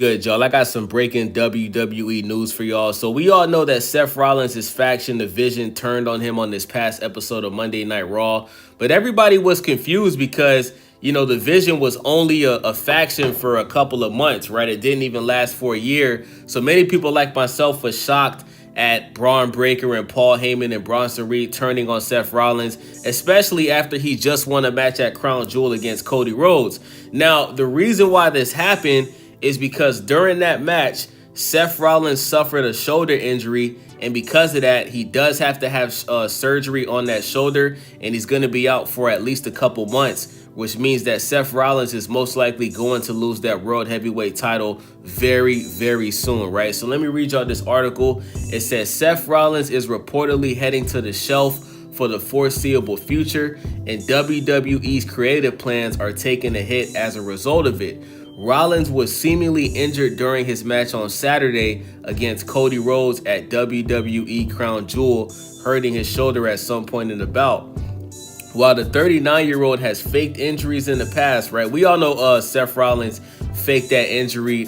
Good, y'all. I got some breaking WWE news for y'all. So we all know that Seth Rollins' faction, The Vision, turned on him on this past episode of Monday Night Raw. But everybody was confused because, The Vision was only a faction for a couple of months, right? It didn't even last for a year. So many people like myself was shocked at Braun Breaker and Paul Heyman and Bronson Reed turning on Seth Rollins, especially after he just won a match at Crown Jewel against Cody Rhodes. Now, the reason why this happened is because during that match, Seth Rollins suffered a shoulder injury, and because of that, he does have to have surgery on that shoulder, and he's going to be out for at least a couple months, which means that Seth Rollins is most likely going to lose that World Heavyweight title very, very soon, right? So let me read y'all this article. It says Seth Rollins is reportedly heading to the shelf for the foreseeable future, and WWE's creative plans are taking a hit as a result of it. Rollins was seemingly injured during his match on Saturday against Cody Rhodes at WWE Crown Jewel, hurting his shoulder at some point in the bout. While the 39-year-old has faked injuries in the past, right? We all know Seth Rollins faked that injury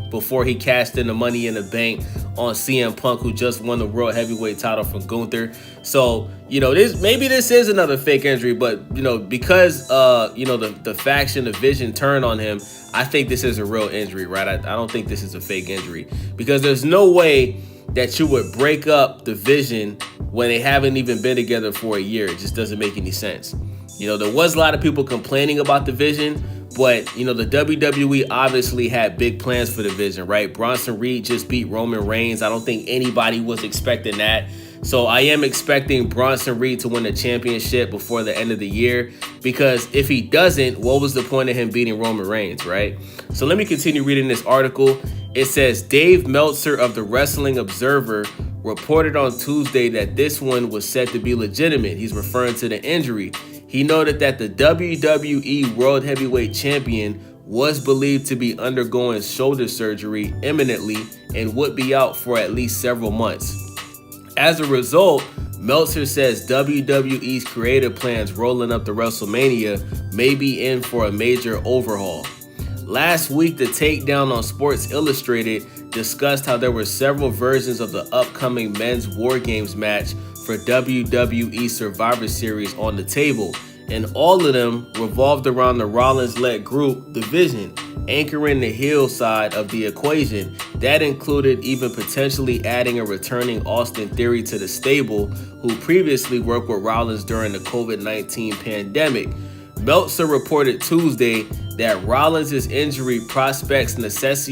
before he cashed in the Money in the Bank on CM Punk, who just won the World Heavyweight title from Gunther. So, this is another fake injury, but, because, the faction, the Vision turned on him, I think this is a real injury, right? I don't think this is a fake injury, because there's no way that you would break up the Vision when they haven't even been together for a year. It just doesn't make any sense. There was a lot of people complaining about the Vision, but, the WWE obviously had big plans for the Vision, right? Bronson Reed just beat Roman Reigns. I don't think anybody was expecting that. So I am expecting Bronson Reed to win the championship before the end of the year, because if he doesn't, what was the point of him beating Roman Reigns, right? So let me continue reading this article. It says Dave Meltzer of the Wrestling Observer reported on Tuesday that this one was said to be legitimate. He's referring to the injury. He noted that the WWE World Heavyweight Champion was believed to be undergoing shoulder surgery imminently and would be out for at least several months. As a result, Meltzer says WWE's creative plans rolling up to WrestleMania may be in for a major overhaul. Last week, The Takedown on Sports Illustrated discussed how there were several versions of the upcoming men's War Games match for WWE Survivor Series on the table, and all of them revolved around the Rollins-led group, The Vision, anchoring the heel side of the equation. That included even potentially adding a returning Austin Theory to the stable, who previously worked with Rollins during the COVID-19 pandemic. Meltzer reported Tuesday that Rollins' injury prospects necessitated